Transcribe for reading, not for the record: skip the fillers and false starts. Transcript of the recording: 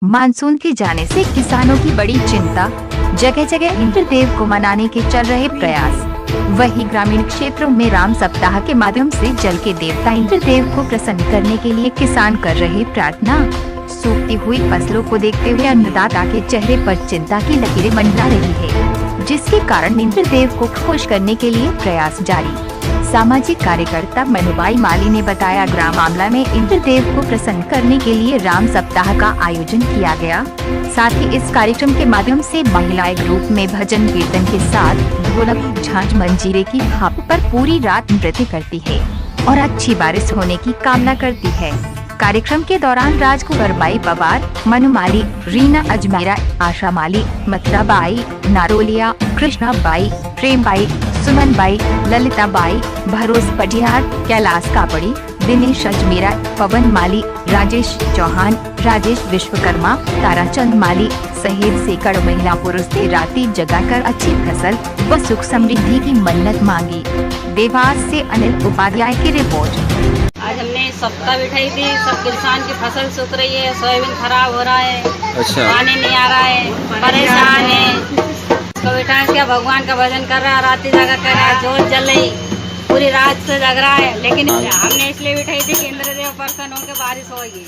Monsoon के जाने से किसानों की बड़ी चिंता। जगह जगह इंद्रदेव को मनाने के चल रहे प्रयास। वहीं ग्रामीण क्षेत्रों में राम सप्ताह के माध्यम से जल के देवता इंद्रदेव को प्रसन्न करने के लिए किसान कर रहे प्रार्थना। सूखती हुई फसलों को देखते हुए अन्नदाता के चेहरे पर चिंता की लकीरें मंडरा रही है, जिसके कारण इंद्रदेव को खुश करने के लिए प्रयास जारी। सामाजिक कार्यकर्ता मनुबाई माली ने बताया, ग्राम आमला में इंद्रदेव को प्रसन्न करने के लिए राम सप्ताह का आयोजन किया गया। साथ ही इस कार्यक्रम के माध्यम से महिलाएं ग्रुप में भजन कीर्तन के साथ ढोलक झांझ मंजीरे की थाप पर पूरी रात नृत्य करती है और अच्छी बारिश होने की कामना करती है। कार्यक्रम के दौरान राजकुमार बाई पवार, मनु माली, रीना अजमेरा, आशा माली, मथुरा बाई, नारोलिया, कृष्णा बाई, प्रेम बाई, सुमन बाई, ललिता बाई, भरोस पटियार, कैलाश कापड़ी, दिनेश अजमेरा, पवन माली, राजेश चौहान, राजेश विश्वकर्मा, ताराचंद माली सहित सैकड़ों महिला पुरुष ने रात्रि जगाकर अच्छी फसल व सुख समृद्धि की मन्नत मांगी। देवास से अनिल उपाध्याय की रिपोर्ट। आज हमने सप्ताह बिठाई थी। सब किसान की फसल सूख रही है, सोयाबीन खराब हो रहा है, अच्छा, पानी नहीं आ रहा है, परेशान है। इसको बिठाए क्या भगवान का भजन कर रहा है, रात जगा कर रहा है, जोत जल रही, पूरी रात से जग रहा है। लेकिन हमने इसलिए बिठाई थी कि इंद्रदेव प्रसन्न होकर बारिश होगी।